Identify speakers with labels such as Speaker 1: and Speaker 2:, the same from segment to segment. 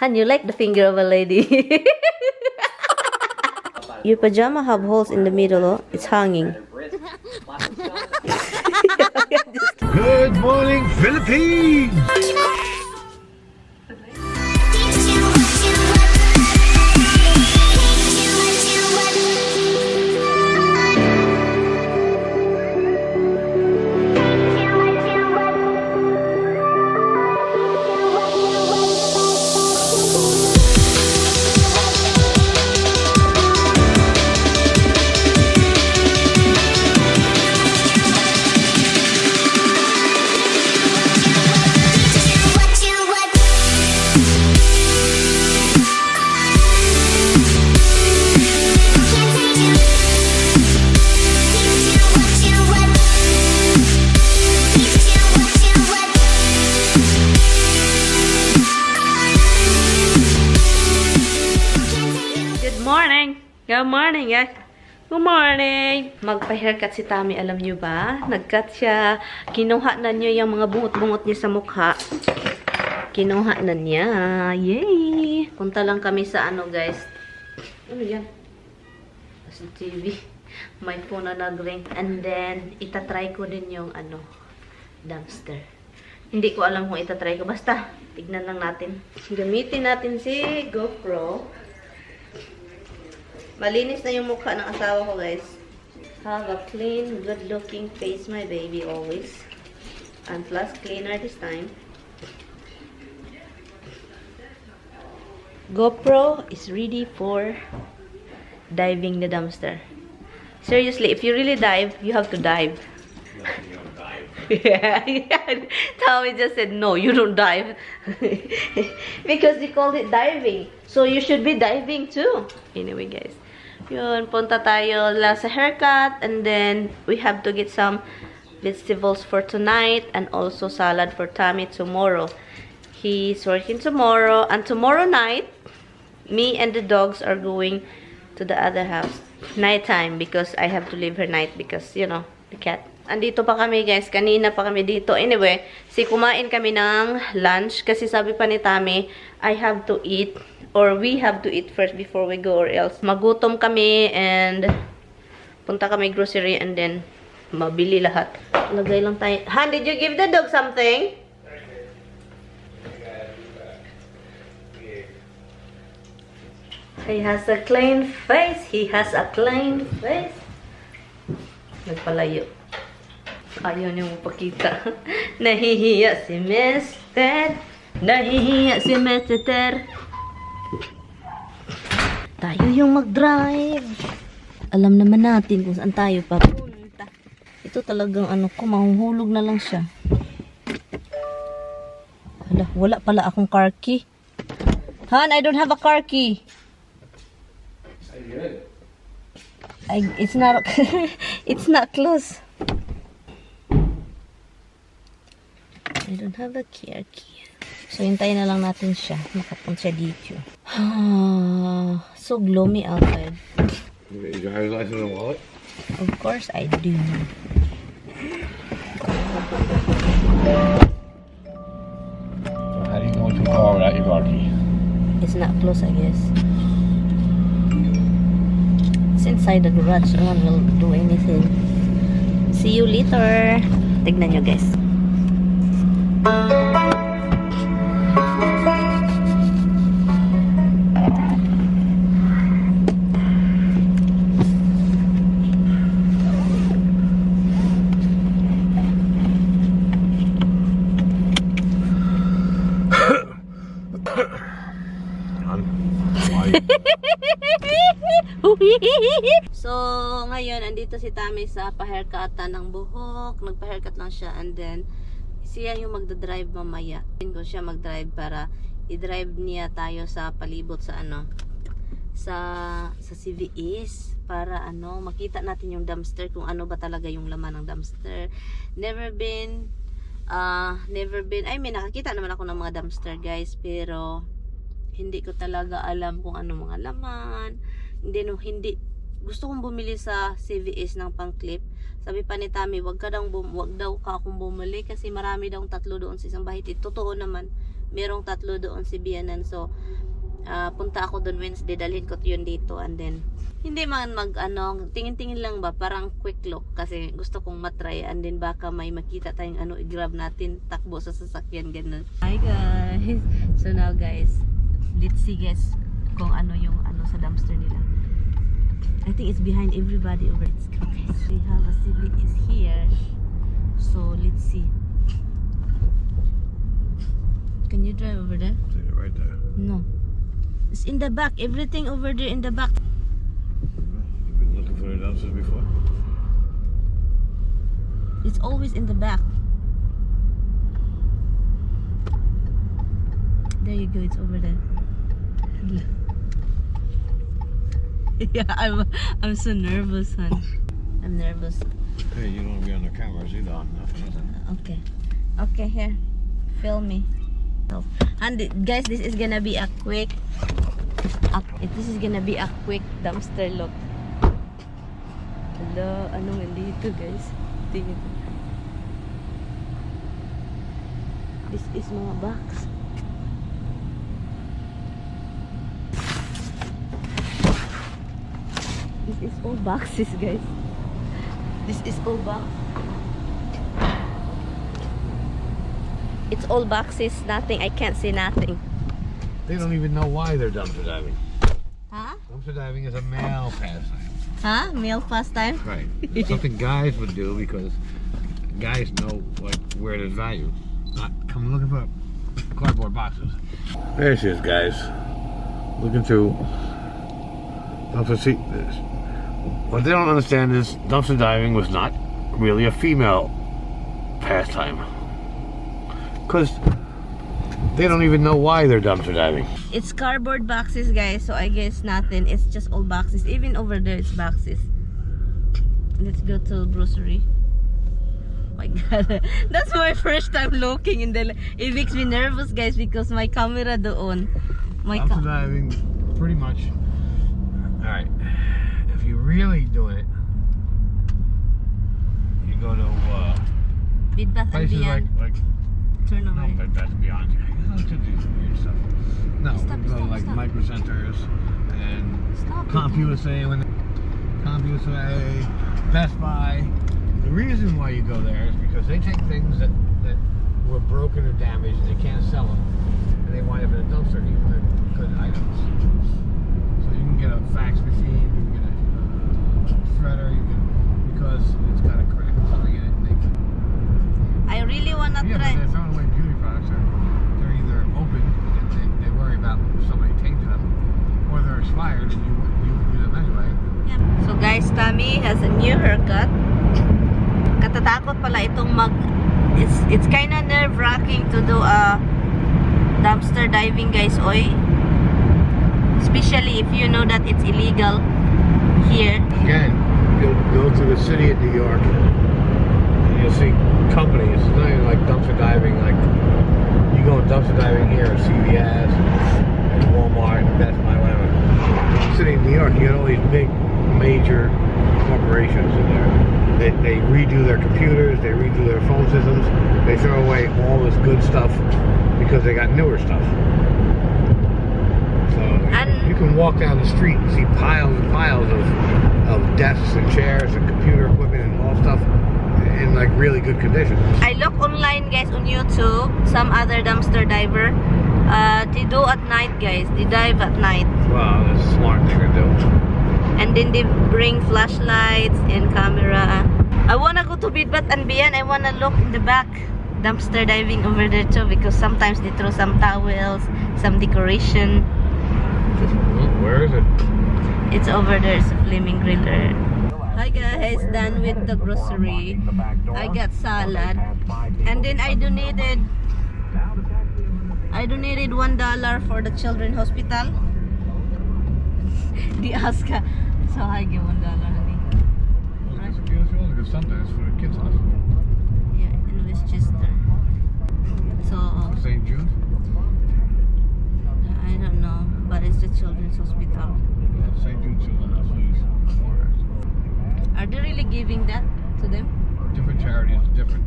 Speaker 1: Han, you like the finger of a lady. Your pajama have holes in the middle, oh? It's hanging.
Speaker 2: Good morning, Philippines!
Speaker 1: Good morning, guys. Good morning. Magpa-haircut si Tami, alam nyo ba? Nag-cut siya. Kinuha na niya yung mga bungot-bungot niya sa mukha. Kinuha na niya. Yay! Punta lang kami sa ano, guys. Ano yan? Sa TV. My phone na nag-ring. And then, itatry ko din yung ano, dumpster. Hindi ko alam kung itatry ko. Basta, tignan lang natin. Gamitin natin si GoPro. Malinis na yung mukha ng asawa ko, guys. Have a clean, good-looking face, my baby, always. And plus, cleaner this time. GoPro is ready for diving the dumpster. Seriously, if you really dive, you have to dive. Yeah. Tommy just said, no, you don't dive. Because he called it diving. So, you should be diving too. Anyway, guys. Yun, punta tayo sa haircut. And then, we have to get some vegetables for tonight. And also salad for Tommy tomorrow. He's working tomorrow. And tomorrow night, me and the dogs are going to the other house. Nighttime. Because I have to leave her night. Because, you know, the cat. Andito pa kami, guys. Kanina pa kami dito. Anyway, kumain kami ng lunch. Kasi sabi pa ni Tami, I have to eat. Or we have to eat first before we go, or else magutom kami and punta kami grocery and then mabili lahat. Lagay lang tayo. Han, did you give the dog something? He has a clean face. He has a clean face. Nagpalayo. Ayaw niyo mapakita. Nahihiya si Mr. Nahihiya si Mr. Tayo yung mag-drive. Alam naman natin kung saan tayo papunta. Ito talagang ano ko, mahuhulog na lang siya. Wala pala akong car key. Han, I don't have a car key. It's not it's not close. I don't have a car key. So, hintayin na lang natin siya. Makapunta siya dito. So gloomy outside.
Speaker 2: You got your driver's license and wallet?
Speaker 1: Of course I do.
Speaker 2: So how do you go into a car without your car key?
Speaker 1: It's not close, I guess. It's inside the garage. No one will do anything. See you later. Tignan nyo, guys. So, ngayon, andito si Tami sa pahaircutan ng buhok. Nagpa-haircut lang siya and then siya yung magdadrive mamaya. Ko siya magdrive para i-drive niya tayo sa palibot sa ano, sa CVS para ano, makita natin yung dumpster kung ano ba talaga yung laman ng dumpster. Never been, I mean, nakakita naman ako ng mga dumpster, guys, pero hindi ko talaga alam kung ano mga laman. Hindi gusto kong bumili sa CVS ng pang-clip. Sabi pa ni Tami, wag daw ka akong bumili kasi marami daw 3 doon sa isang bahay. Totoo naman, merong 3 doon si Bianan. So, punta ako doon Wednesday, dalhin ko yun dito, and then hindi man tingin-tingin lang ba, parang quick look kasi gusto kong matry, and then baka may makita tayong i-grab natin, takbo sa sasakyan, ganun. Hi guys! So now guys, let's see guys kung yung sa dumpster nila. I think it's behind everybody over. Let's go guys. We have a sibling is here, so let's see. Can you drive over there?
Speaker 2: Take it right there.
Speaker 1: No. It's in the back. Everything over there in the back.
Speaker 2: You've been looking for the dumpsters before?
Speaker 1: It's always in the back. There you go. It's over there. Yeah, I'm so nervous, hon. I'm nervous.
Speaker 2: Hey, you don't want to be on the cameras either. Nothing.
Speaker 1: Okay. Okay, here. Film me. And guys, this is gonna be a quick dumpster look. Hello, anong nandito guys? Tingin. This is mga box. This is all boxes guys. This is all box. It's all boxes, nothing. I can't see nothing.
Speaker 2: They don't even know why they're dumpster diving.
Speaker 1: Huh?
Speaker 2: Dumpster diving is a male pastime.
Speaker 1: Huh? Male pastime?
Speaker 2: Right. It's something guys would do because guys know where there's value. Not come looking for cardboard boxes. There she is, guys. Looking through dumpster seat. What they don't understand is dumpster diving was not really a female pastime. Because they don't even know why they're dumpster diving.
Speaker 1: It's cardboard boxes guys, so I guess nothing. It's just all boxes. Even over there it's boxes. Let's go to grocery. My god, that's my first time looking in the. It makes me nervous guys because my camera doon.
Speaker 2: Dumpster diving, pretty much. Alright, if you're really doing it, you go to
Speaker 1: Bed Bath and
Speaker 2: places
Speaker 1: Beyond.
Speaker 2: like
Speaker 1: Turn over.
Speaker 2: no, Bed Bath and Beyond. You don't do this weird stuff. No,
Speaker 1: Stop,
Speaker 2: we go to
Speaker 1: stop,
Speaker 2: like
Speaker 1: stop.
Speaker 2: micro centers and
Speaker 1: Stop it.
Speaker 2: CompUSA, Best Buy. The reason why you go there is because they take things that were broken or damaged and they can't sell them, and they wind up in a dumpster. And you want good items, so you can get a fax machine, you can get a shredder, because it's got a crack or something in it.
Speaker 1: I really wanna
Speaker 2: Yeah,
Speaker 1: try.
Speaker 2: but they're throwing away beauty products. They're either open and they worry about somebody taking them, or they're expired and you wouldn't use them anyway.
Speaker 1: So guys, Tammy has a new haircut. Katatakot pala itong it's kind of nerve-wracking to do a dumpster diving guys, oy. Especially if you know that it's illegal here.
Speaker 2: Again, go to the city of New York and you'll see companies. It's not even like dumpster diving, like you go dumpster diving here at CVS and Walmart and Best Buy, whatever. In the city of New York, you got all these big major corporations in there. They redo their computers, they redo their phone systems, they throw away all this good stuff because they got newer stuff. So you can walk down the street and see piles and piles of desks and chairs and computer equipment and all stuff in like really good condition.
Speaker 1: I look online guys on YouTube, some other dumpster diver. They do at night guys, they dive at night.
Speaker 2: Wow, that's a smart thing to do.
Speaker 1: And then they bring flashlights and camera. I wanna go to Bed Bath and Beyond. I wanna look in the back, dumpster diving over there too, because sometimes they throw some towels, some decoration.
Speaker 2: Where is it?
Speaker 1: It's over there. It's a flaming griller. Hi guys, done with the grocery. I got salad, and then I donated $1 for the children's hospital. Di ask ka. So I give $1, honey.
Speaker 2: It's good something. It's for the kids' hospital.
Speaker 1: Yeah, in Westchester. So
Speaker 2: St. Jude?
Speaker 1: I don't know, but it's the children's hospital.
Speaker 2: Yeah, St. Jude Children's Hospital.
Speaker 1: Are they really giving that to them?
Speaker 2: Different charities, different.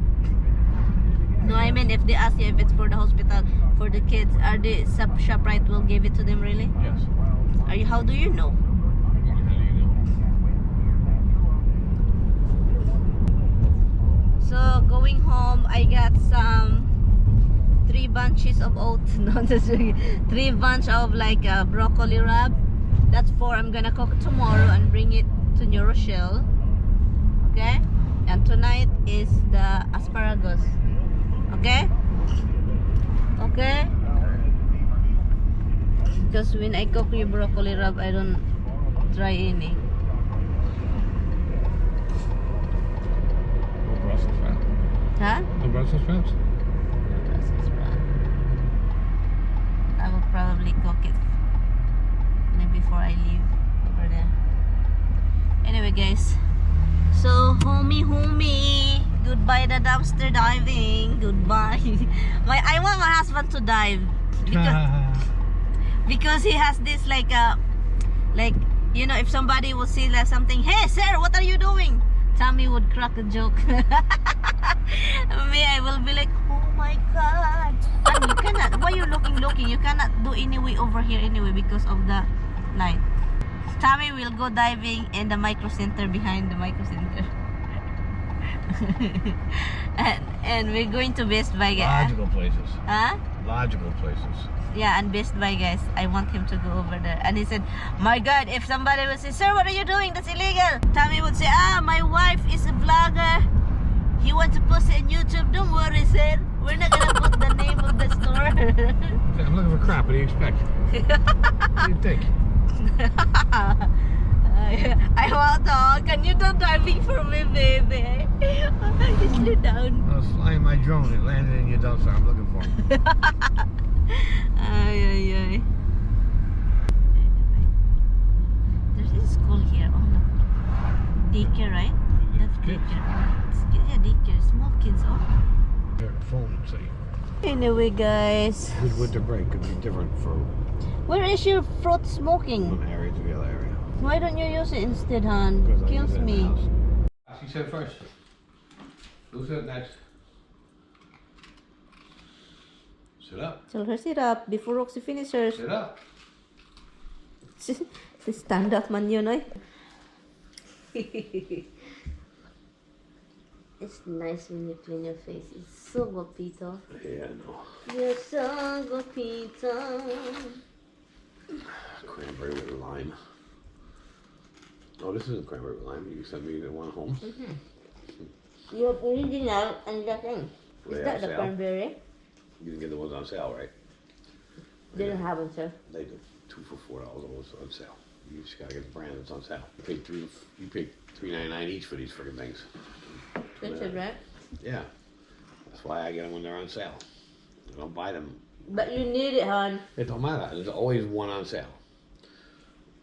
Speaker 1: No, I mean if they ask you if it's for the hospital, for the kids, are the ShopRite will give it to them really?
Speaker 2: Yes.
Speaker 1: Are you? How do you know?
Speaker 2: How do you know?
Speaker 1: So going home, I got some 3 bunches of oats. No, just 3 bunch of like broccoli wrap. That's 4. I'm gonna cook tomorrow and bring it to New Rochelle. Okay, and tonight is the asparagus. Okay, okay. Because when I cook your broccoli wrap, I don't try any.
Speaker 2: No Brussels sprouts.
Speaker 1: Huh?
Speaker 2: No Brussels sprouts?
Speaker 1: Brussels sprout. I will probably cook it maybe before I leave over there. Anyway, guys. So, homie, goodbye the dumpster diving. Goodbye. I want my husband to dive because he has this like you know, if somebody will see like something, hey sir, what are you doing? Tommy would crack a joke. Me, I will be like, oh my god. And you cannot, why you looking? You cannot do anyway over here anyway because of the light. Tommy will go diving in the micro center, behind the micro center. and we're going to Best Buy, guys.
Speaker 2: Logical places.
Speaker 1: Huh?
Speaker 2: Logical places.
Speaker 1: Yeah, and Best Buy, guys. I want him to go over there. And he said, my god, if somebody would say, sir, what are you doing? That's illegal. Tommy would say, my wife is a vlogger. He wants to post it on YouTube. Don't worry, sir. We're not gonna put the name of the store.
Speaker 2: I'm looking for crap. What do you expect? What do you think?
Speaker 1: I want to. Can you do diving for me, baby? Slow down.
Speaker 2: I was flying my drone. It landed in your dumpster. I'm looking for him.
Speaker 1: Ay. There's this school here. Oh, no. Daycare, right? That's
Speaker 2: Kids.
Speaker 1: daycare. Yeah, daycare. Small kids, oh.
Speaker 2: Their phone, see.
Speaker 1: Anyway, guys.
Speaker 2: Good winter break could be different for
Speaker 1: Where is your fruit smoking?
Speaker 2: one area to the other area.
Speaker 1: Why don't you use it instead, hon?
Speaker 2: Because I
Speaker 1: Kills
Speaker 2: use it in the
Speaker 1: me.
Speaker 2: house. She said first. Who said next? Sit up.
Speaker 1: Tell her sit up before Roxy finishes.
Speaker 2: Sit up.
Speaker 1: Stand up man yun, oy. It's nice when you clean your face. It's so guapito.
Speaker 2: Yeah, no.
Speaker 1: You're so guapito.
Speaker 2: Cranberry with lime. Oh, this isn't cranberry with lime. You sent me the one home.
Speaker 1: Your original and the thing.
Speaker 2: Were
Speaker 1: Is
Speaker 2: they
Speaker 1: that
Speaker 2: on
Speaker 1: the
Speaker 2: sale?
Speaker 1: cranberry?
Speaker 2: You didn't get the ones on sale, right?
Speaker 1: Didn't have them, sir.
Speaker 2: They do 2 for $4 almost on sale. You just gotta get the brand that's on sale. You paid $3.99 each for these freaking things.
Speaker 1: Expensive, right?
Speaker 2: Yeah, that's why I get them when they're on sale. I don't buy them.
Speaker 1: But you need it, hon.
Speaker 2: It don't matter. There's always one on sale.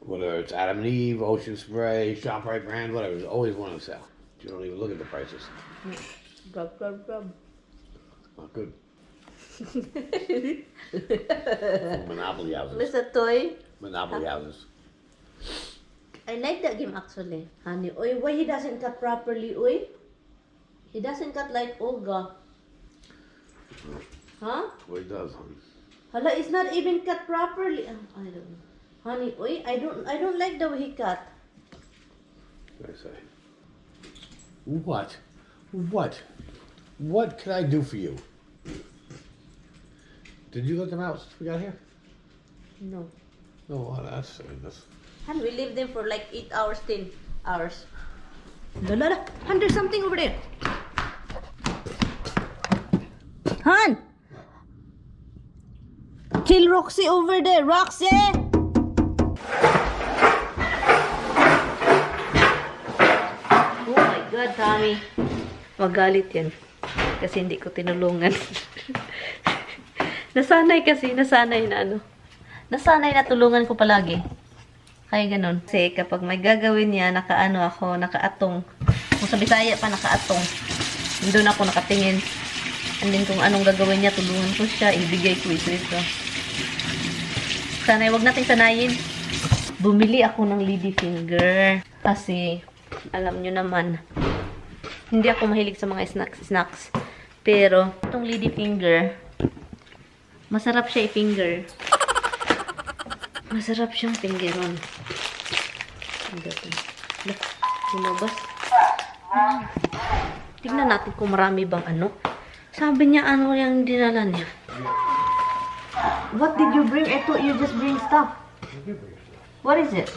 Speaker 2: Whether it's Adam and Eve, Ocean Spray, ShopRite brand, whatever, there's always one on sale. You don't even look at the prices.
Speaker 1: Rub.
Speaker 2: Not good. Monopoly houses.
Speaker 1: What's a toy?
Speaker 2: Monopoly houses.
Speaker 1: I like that game actually, honey. Oy, why he doesn't cut properly, oy? He doesn't cut like Olga. Huh?
Speaker 2: Well, he does, honey.
Speaker 1: Hala, it's not even cut properly. I don't know. Honey, oy, I don't like the way he cut.
Speaker 2: What did I say? What? What can I do for you? Did you let them out since we got here?
Speaker 1: No.
Speaker 2: No, well, that's
Speaker 1: And we leave them for like 8 hours, 10 hours. La. Han, there's something over there. Han! Kill Roxy over there, Roxy! Oh my God, Tommy. Magalit yan. Kasi hindi ko tinulungan. Nasanay na ano. Nasanay na tulungan ko palagi. Kaya ganun. Kasi kapag may gagawin niya, nakaano ako, nakaatong. Kung sa Bisaya pa, nakaatong. Doon ako nakatingin. And then kung anong gagawin niya, tulungan ko siya, ibigay ko ito. Sanay, wag nating sanayin. Bumili ako ng lady finger. Kasi, alam nyo naman, hindi ako mahilig sa mga snacks. Pero, itong lady finger, masarap siya i-finger. Masarap siyang fingeron. Lumabas. Tignan natin kung marami bang ano. Sabi niya ano yung dinala niya. What did you bring? I thought you just bring stuff. What is it?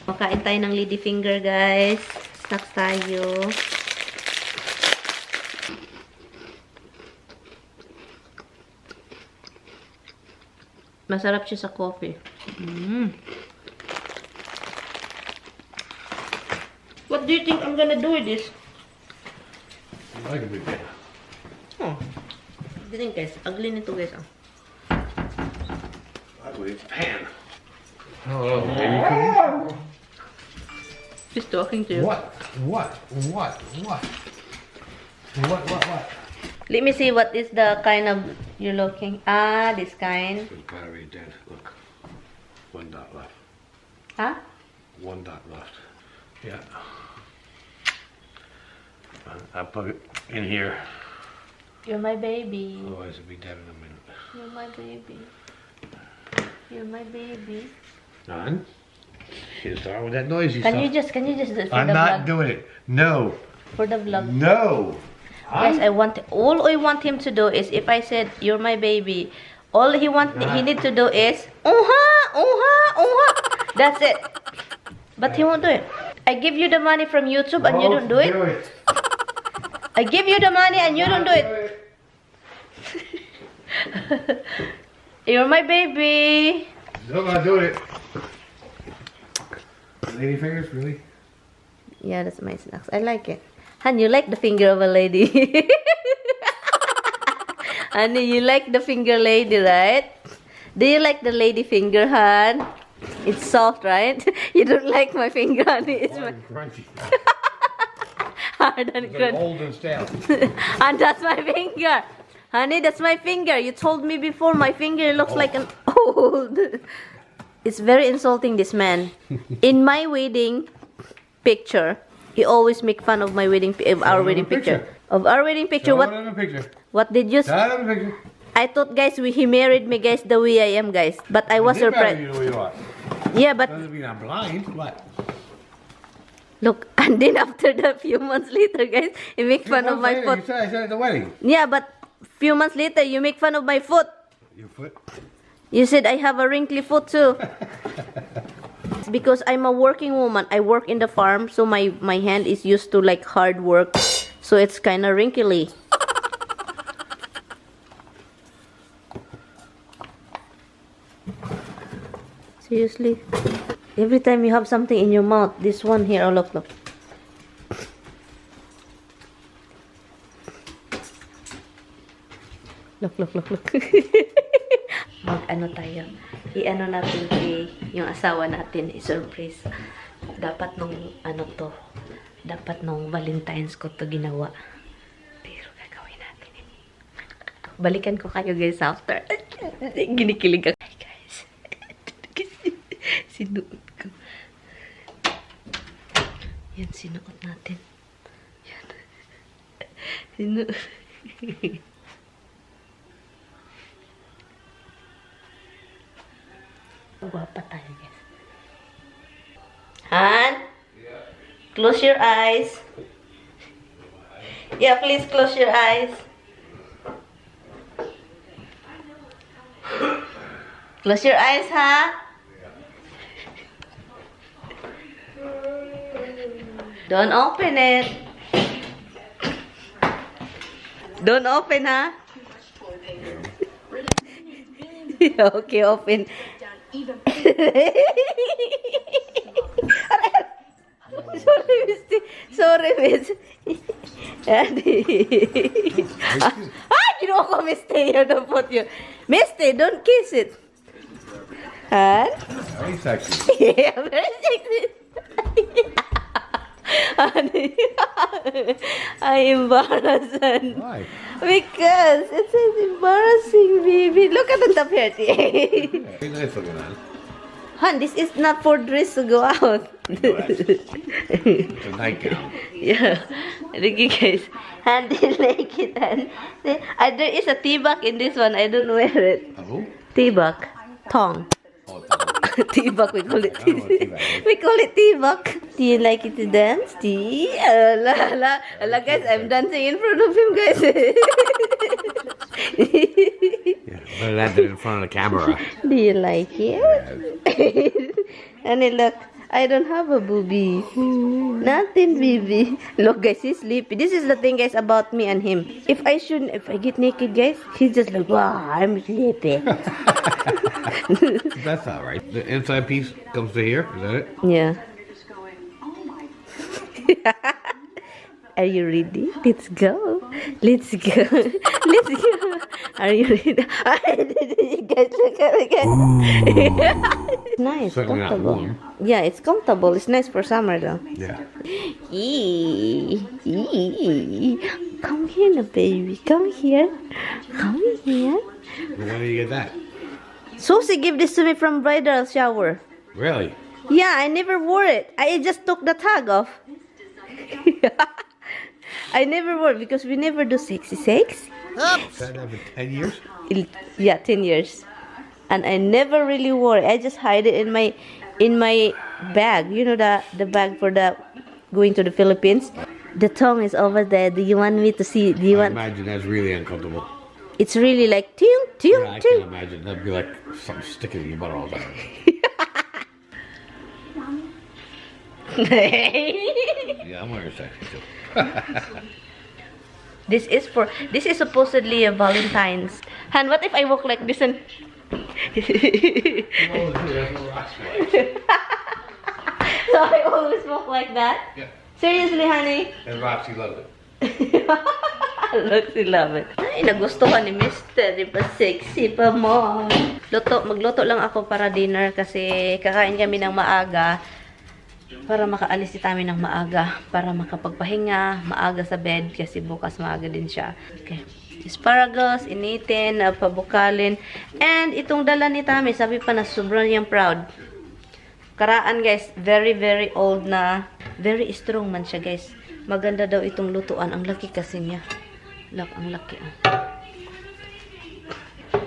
Speaker 1: Makain tayo ng lady finger, guys. Snacks tayo. Masarap siya sa coffee. What do you think I'm gonna do with this?
Speaker 2: Like a big pan.
Speaker 1: Oh. Tignan guys. Ugly nito guys.
Speaker 2: Ugly pan. Oh, baby cookies.
Speaker 1: Just talking to you.
Speaker 2: What?
Speaker 1: Let me see what is the kind of you're looking. Ah, this kind.
Speaker 2: The battery dead. Look. 1 dot left.
Speaker 1: Huh?
Speaker 2: 1 dot left. Yeah. I'll plug it in here.
Speaker 1: You're my baby.
Speaker 2: Otherwise it'll be dead in a minute.
Speaker 1: You're my baby. You're my baby.
Speaker 2: None. You start with that noisy
Speaker 1: Can
Speaker 2: stuff.
Speaker 1: you just do it for
Speaker 2: I'm
Speaker 1: the
Speaker 2: not
Speaker 1: vlog?
Speaker 2: doing it. No.
Speaker 1: For the vlog.
Speaker 2: No.
Speaker 1: Guys, all I want him to do is if I said you're my baby, all he need to do is that's it. But he won't do it. I give you the money from YouTube and you don't do it. I give you the money and you don't do it. You're my baby.
Speaker 2: No, I'm not doing it. Lady fingers, really?
Speaker 1: Yeah, that's my snacks. I like it. Han, you like the finger of a lady. Honey, you like the finger lady, right? Do you like the lady finger, Han? It's soft, right? You don't like my finger, honey. It's
Speaker 2: Hard and crunchy.
Speaker 1: hard and
Speaker 2: It's
Speaker 1: crunchy.
Speaker 2: old and stale.
Speaker 1: And that's my finger. Honey, that's my finger. You told me before my finger looks like an old. It's very insulting, this man. In my wedding picture, he always make fun of my wedding, our wedding picture. Of our wedding picture,
Speaker 2: Show them a picture.
Speaker 1: what did you?
Speaker 2: Show them a picture.
Speaker 1: I thought, guys, he married me, guys, the way I am, guys. But I was
Speaker 2: It did matter
Speaker 1: surprised.
Speaker 2: You know who you are.
Speaker 1: Yeah, but
Speaker 2: Doesn't mean I'm blind. What?
Speaker 1: look, and then after that, few months later, guys, he make fun of my
Speaker 2: You
Speaker 1: foot.
Speaker 2: said I said at the wedding.
Speaker 1: Yeah, but few months later, you make fun of my foot.
Speaker 2: Your foot.
Speaker 1: You said I have a wrinkly foot too. It's because I'm a working woman. I work in the farm, so my hand is used to like hard work. So it's kind of wrinkly. Seriously? Every time you have something in your mouth, this one here, oh look. Look. Mag-ano tayo. I-ano natin yung asawa natin, i-surprise. Dapat nung Valentine's ko to ginawa. Pero gagawin natin. Balikan ko kayo guys after. Ginikilig ako. Hi guys. Sinuot ko. Yan, sinuot natin. Yan. Sinuot. Guwapa tayo, guys. Han? Yeah. Close your eyes. Yeah, please close your eyes. Close your eyes, ha? Don't open it. Don't open, ha? Okay, open. Sorry, Misty. Sorry, Miss. Ginawa ko, Misty. You don't put you. Misty, don't kiss it. Huh?
Speaker 2: Very sexy.
Speaker 1: Yeah, very sexy. I embarrassed.
Speaker 2: Why?
Speaker 1: Because it says embarrassing, baby. Look at the top here.
Speaker 2: Very nice looking on.
Speaker 1: Han, this is not for dress to go out.
Speaker 2: It's a nightgown.
Speaker 1: Yeah. Look you guys. Han didn't like it. Han. There is a tibak in this one. I don't wear it.
Speaker 2: A who?
Speaker 1: Tibak. Tong.
Speaker 2: Oh, it's a-
Speaker 1: Tibak, we call it.
Speaker 2: I don't know what tibak is.
Speaker 1: We call it tibak. Do you like it to dance? Ala, guys, I'm dancing in front of him, guys.
Speaker 2: Yeah, but I landed in front of the camera.
Speaker 1: Do you like it? And look, I don't have a booby. Nothing, baby. Look, guys, he's sleepy. This is the thing, guys, about me and him. If I get naked, guys, he's just like, wow, I'm sleepy.
Speaker 2: That's not right. The inside piece comes to here. Is that it?
Speaker 1: Yeah. Are you ready? Let's go. Let's go. Let's go. Are you ready? You guys, look at it again. It's nice.
Speaker 2: Certainly not
Speaker 1: Comfortable.
Speaker 2: warm.
Speaker 1: Yeah, it's comfortable. It's nice for summer though.
Speaker 2: Yeah.
Speaker 1: Come here now, baby. Come here. Come here.
Speaker 2: Well, when did you get that?
Speaker 1: Susie gave this to me from bridal shower.
Speaker 2: Really?
Speaker 1: Yeah, I never wore it. I just took the tag off. I never wore it because we never do sexy sex.
Speaker 2: You've had that for 10 years?
Speaker 1: Yeah, 10 years. And I never really wore it. I just hide it in my bag. You know the bag for the going to the Philippines? The tongue is over there. Do you want me to see? Do you
Speaker 2: I
Speaker 1: want?
Speaker 2: imagine that's really uncomfortable.
Speaker 1: It's really like ting ting
Speaker 2: Yeah, I can
Speaker 1: ting.
Speaker 2: imagine. That'd be like something sticking in your butt all the time. Yeah, I'm wearing sexy too.
Speaker 1: This is supposedly a Valentine's. Han, what if I walk like this and so I always walk like that?
Speaker 2: Yeah.
Speaker 1: Seriously, honey?
Speaker 2: And Roxy loves it.
Speaker 1: Look, she love it. Ay, nagustuhan ni Mr. Di ba sexy pa mo? Magluto lang ako para dinner kasi kakain kami ng maaga para makaalis si Tami ng maaga para makapagpahinga maaga sa bed kasi bukas maaga din siya. Okay. Asparagus, initin, pabukalin. And itong dala ni Tami, sabi pa na sobrang niyang proud. Karaan guys, very very old na. Very strong man siya guys. Maganda daw itong lutuan. Ang laki kasi niya. Look, ang laki.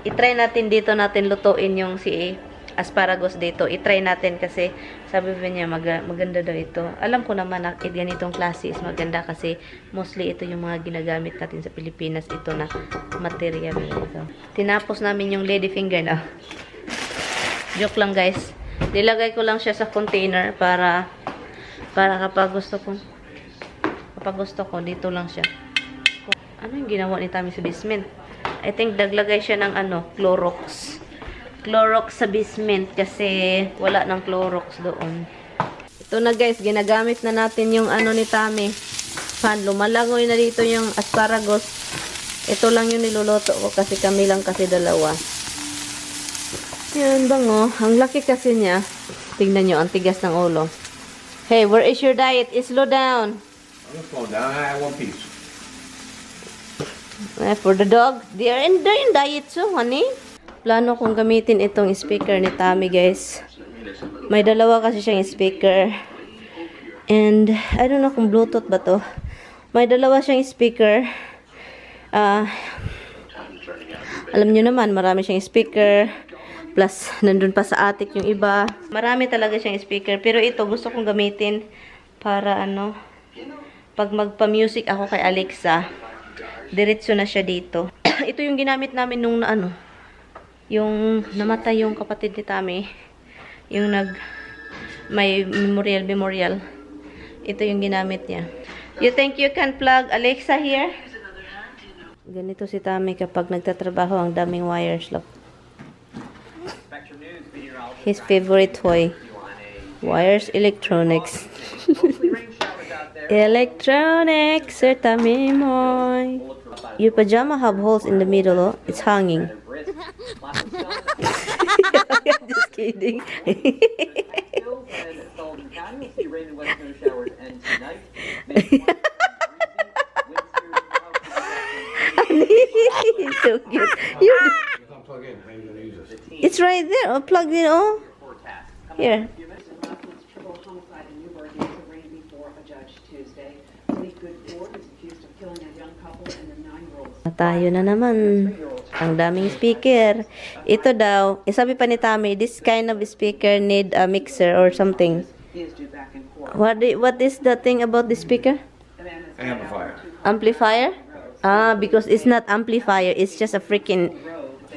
Speaker 1: I-try natin dito natin lutuin yung si asparagus dito. I-try natin kasi sabi ba niya maganda daw ito. Alam ko naman na ganitong klase is maganda kasi mostly ito yung mga ginagamit natin sa Pilipinas. Ito na material ito. Tinapos namin yung lady finger na. Joke lang guys. Nilagay ko lang siya sa container para kapag gusto ko dito lang siya. Ano yung ginawa ni Tami sa basement? I think naglagay siya ng Clorox. Clorox sa basement kasi wala ng Clorox doon. Ito na guys, ginagamit na natin yung ni Tami. Pan, lumalangoy na dito yung asparagus. Ito lang yung niluluto ko kasi kami lang kasi dalawa. Yan bango. Ang laki kasi niya. Tingnan nyo, ang tigas ng ulo. Hey, where is your diet? Slow down.
Speaker 2: I'm just going down. I have one piece.
Speaker 1: For the dog, they're in diet too, honey. Plano kong gamitin itong speaker ni Tami, guys. May dalawa kasi siyang speaker. And, I don't know kung Bluetooth ba to. May dalawa siyang speaker. Alam nyo naman, marami siyang speaker. Plus, nandun pa sa attic yung iba. Marami talaga siyang speaker. Pero ito, gusto kong gamitin para pag magpa-music ako kay Alexa, diretso na siya dito. Ito yung ginamit namin nung yung namatay yung kapatid ni Tami. Yung may memorial. Ito yung ginamit niya. You think you can plug Alexa here? Ganito si Tami kapag nagtatrabaho, ang daming wires. Look. His favorite toy. Wires, electronics. Electronics, Sir Tami Moy. Your pajama have holes in the middle, oh. It's hanging. Just kidding. He's so cute. It's right there. Oh, plugged in. Oh. Here. Tayo na naman. Ang daming speaker. Ito daw, sabi pa ni Tommy, this kind of speaker need a mixer or something. What is the thing about the speaker?
Speaker 2: Amplifier.
Speaker 1: Amplifier? Ah, because it's not amplifier, it's just a freaking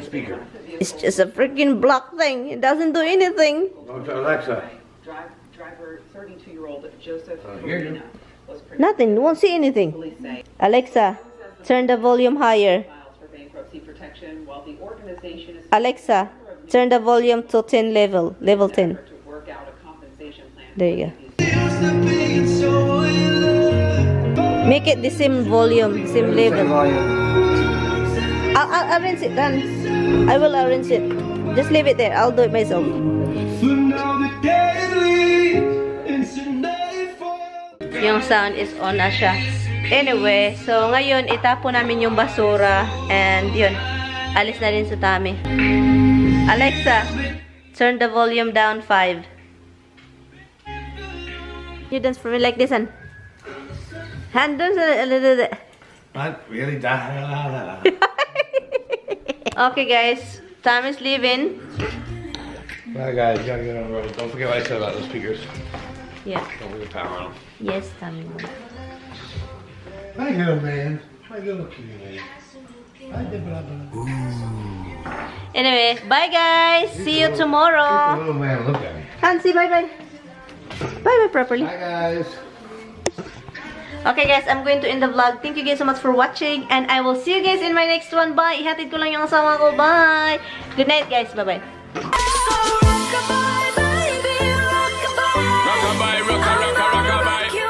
Speaker 2: Speaker.
Speaker 1: It's just a freaking block thing. It doesn't do anything.
Speaker 2: Go to Alexa.
Speaker 3: Driver 32-year-old Joseph
Speaker 2: Here you
Speaker 3: was
Speaker 1: Nothing. You won't see anything.
Speaker 3: police say
Speaker 1: Alexa, turn the volume higher.
Speaker 3: files for bankruptcy protection while the organization is
Speaker 1: Alexa, turn the volume to 10 level. Level 10.
Speaker 3: to work out a compensation plan.
Speaker 1: There you go. Make it the same volume, same level. I'll arrange it then. I will arrange it. Just leave it there. I'll do it myself. Yung sound is on na siya. Anyway, so ngayon itapo namin yung basura and yun. Alis na rin sa Tommy. Alexa, turn the volume down 5. You dance for me like this, and hand dance a little bit.
Speaker 2: Not really.
Speaker 1: Okay, guys. Tommy's leaving.
Speaker 2: Bye, guys. You gotta get on the road. Don't forget what I said about the speakers.
Speaker 1: Yeah.
Speaker 2: Don't leave the power on them.
Speaker 1: Yes, Tommy.
Speaker 2: Hi, little man. Hi, little kitty man. Hi,
Speaker 1: Anyway, bye, guys. See you tomorrow.
Speaker 2: little man, look at me.
Speaker 1: Hansi, bye-bye. Bye-bye properly.
Speaker 2: Hi, guys.
Speaker 1: Okay, guys. I'm going to end the vlog. Thank you guys so much for watching. And I will see you guys in my next one. Bye. Ihatid ko lang yung asawa ko. Bye. Good night, guys. Bye-bye.